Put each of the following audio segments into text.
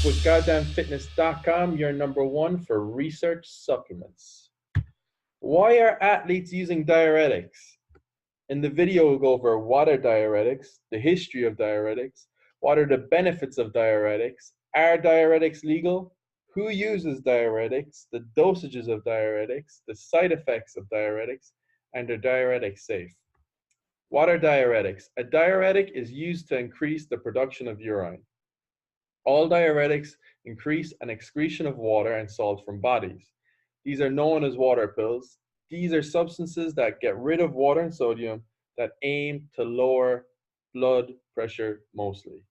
with goddamnfitness.com, your number one for research supplements. Why are athletes using diuretics? In the video, we'll go over what are diuretics, the history of diuretics, what are the benefits of diuretics, are diuretics legal, who uses diuretics, the dosages of diuretics, the side effects of diuretics, and are diuretics safe? What are diuretics? A diuretic is used to increase the production of urine. All diuretics increase an excretion of water and salt from bodies. These are known as water pills. These are substances that get rid of water and sodium that aim to lower blood pressure mostly.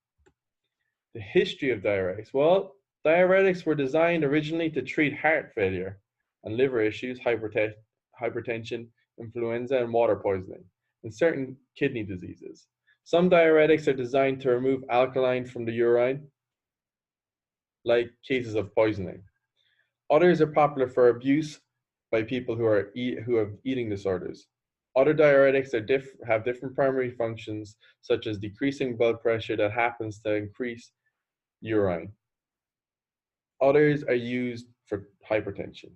The history of diuretics. Well, diuretics were designed originally to treat heart failure and liver issues, hypertension, influenza, and water poisoning, and certain kidney diseases. Some diuretics are designed to remove alkaline from the urine, like cases of poisoning. Others are popular for abuse by people who have eating disorders. Other diuretics have different primary functions, such as decreasing blood pressure that happens to increase urine. Others are used for hypertension.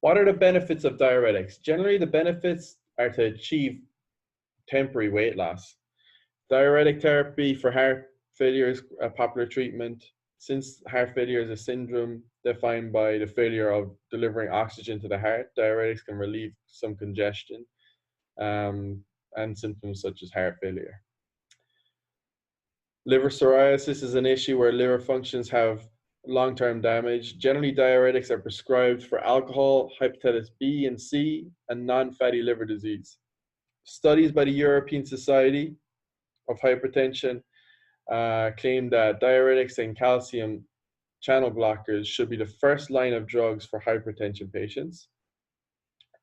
What are the benefits of diuretics? Generally, the benefits are to achieve temporary weight loss. Diuretic therapy for heart failure is a popular treatment. Since heart failure is a syndrome defined by the failure of delivering oxygen to the heart, diuretics can relieve some congestion and symptoms such as heart failure. Liver cirrhosis is an issue where liver functions have long-term damage. Generally, diuretics are prescribed for alcohol, hepatitis B and C, and non-fatty liver disease. Studies by the European Society of Hypertension claim that diuretics and calcium channel blockers should be the first line of drugs for hypertension patients.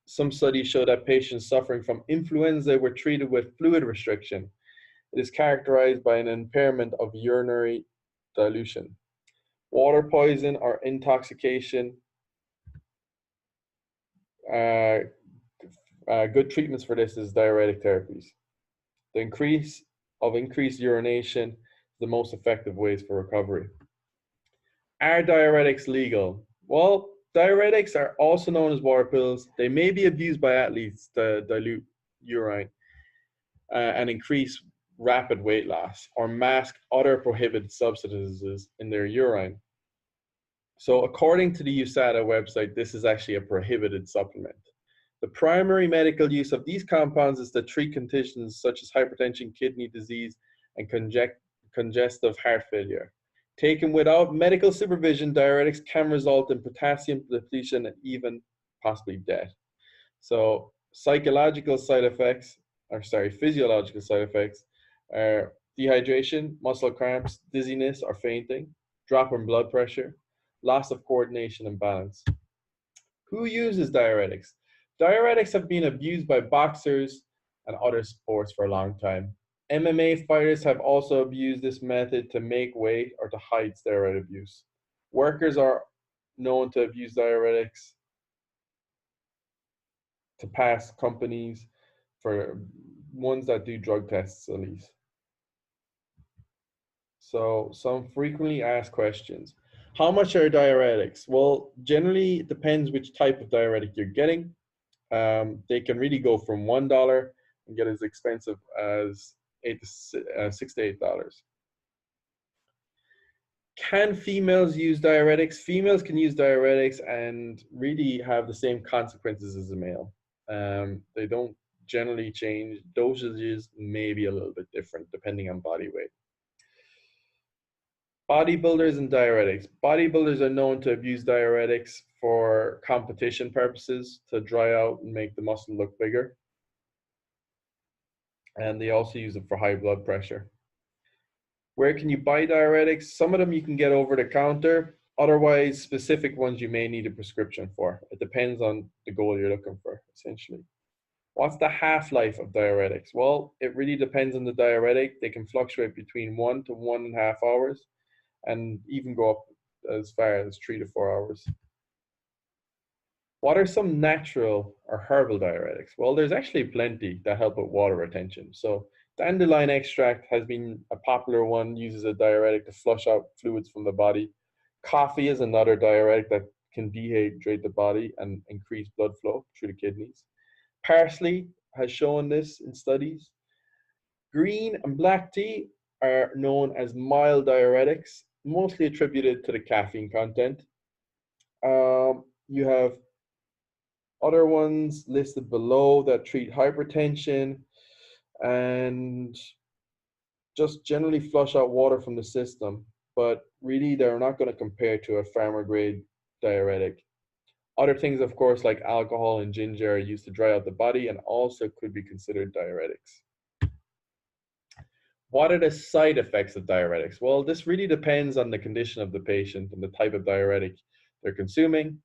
Some studies show that patients suffering from influenza were treated with fluid restriction. It is characterized by an impairment of urinary dilution. Water poison or intoxication. Good treatments for this is diuretic therapies. The increased urination is the most effective ways for recovery. Are diuretics legal? Well, diuretics are also known as water pills. They may be abused by athletes to dilute urine and increase rapid weight loss or mask other prohibited substances in their urine. So according to the USADA website, this is actually a prohibited supplement. The primary medical use of these compounds is to treat conditions such as hypertension, kidney disease, and congestive heart failure. Taken without medical supervision, diuretics can result in potassium depletion and even possibly death. So physiological side effects are dehydration, muscle cramps, dizziness or fainting, drop in blood pressure, loss of coordination and balance. Who uses diuretics? Diuretics have been abused by boxers and other sports for a long time. MMA fighters have also abused this method to make weight or to hide steroid abuse. Workers are known to abuse diuretics to pass companies for ones that do drug tests at least. So some frequently asked questions. How much are diuretics? Well, generally it depends which type of diuretic you're getting. They can really go from $1 and get as expensive as $6 to $8. Can females use diuretics? Females can use diuretics and really have the same consequences as a male. They don't generally change. Dosages may be a little bit different depending on body weight. Bodybuilders and diuretics. Bodybuilders are known to abuse diuretics for competition purposes, to dry out and make the muscle look bigger. And they also use it for high blood pressure. Where can you buy diuretics? Some of them you can get over the counter. Otherwise, specific ones you may need a prescription for. It depends on the goal you're looking for, essentially. What's the half-life of diuretics? Well, it really depends on the diuretic. They can fluctuate between 1 to 1.5 hours and even go up as far as 3 to 4 hours. What are some natural or herbal diuretics? Well, there's actually plenty that help with water retention. So Dandelion extract has been a popular one, uses a diuretic to flush out fluids from the body. Coffee is another diuretic that can dehydrate the body and increase blood flow through the kidneys. Parsley has shown this in studies. Green and black tea are known as mild diuretics, mostly attributed to the caffeine content. You have other ones listed below that treat hypertension and just generally flush out water from the system, but really they're not going to compare to a farmer grade diuretic. Other things, of course, like alcohol and ginger are used to dry out the body and also could be considered diuretics. What are the side effects of diuretics? Well, this really depends on the condition of the patient and the type of diuretic they're consuming.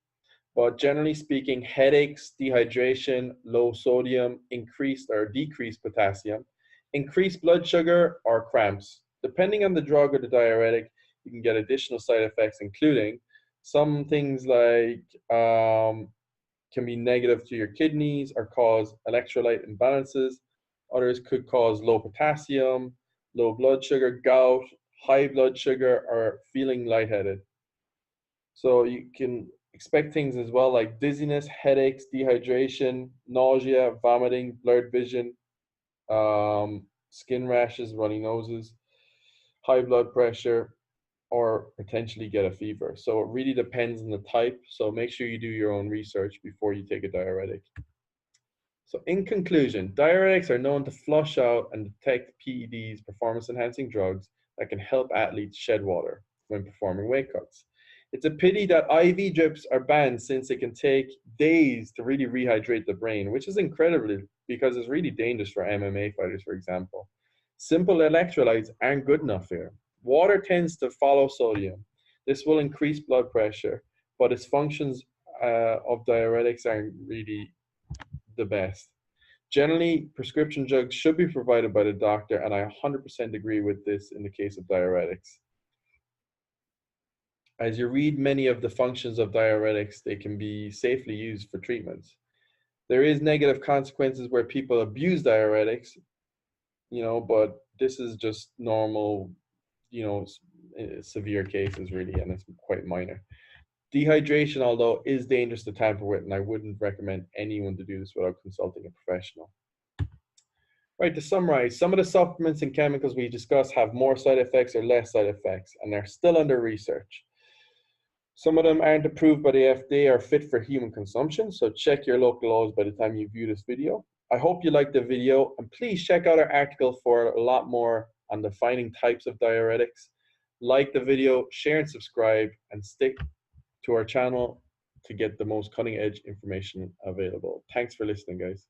But generally speaking, headaches, dehydration, low sodium, increased or decreased potassium, increased blood sugar, or cramps. Depending on the drug or the diuretic, you can get additional side effects, including some things like can be negative to your kidneys or cause electrolyte imbalances. Others could cause low potassium, low blood sugar, gout, high blood sugar, or feeling lightheaded. So you can expect things as well like dizziness, headaches, dehydration, nausea, vomiting, blurred vision, skin rashes, runny noses, high blood pressure, or potentially get a fever. So it really depends on the type. So make sure you do your own research before you take a diuretic. So in conclusion, diuretics are known to flush out and detect PEDs, performance enhancing drugs, that can help athletes shed water when performing weight cuts. It's a pity that IV drips are banned since it can take days to really rehydrate the brain, which is incredible because it's really dangerous for MMA fighters, for example. Simple electrolytes aren't good enough here. Water tends to follow sodium. This will increase blood pressure, but its functions of diuretics aren't really the best. Generally, prescription drugs should be provided by the doctor, and I 100% agree with this in the case of diuretics. As you read many of the functions of diuretics, they can be safely used for treatments. There is negative consequences where people abuse diuretics, but this is just normal, severe cases really, and it's quite minor. Dehydration, although, is dangerous to tamper with, and I wouldn't recommend anyone to do this without consulting a professional. Right, to summarize, some of the supplements and chemicals we discussed have more side effects or less side effects, and they're still under research. Some of them aren't approved by the FDA or fit for human consumption, so check your local laws by the time you view this video. I hope you liked the video, and please check out our article for a lot more on defining types of diuretics. Like the video, share and subscribe, and stick to our channel to get the most cutting edge information available. Thanks for listening, guys.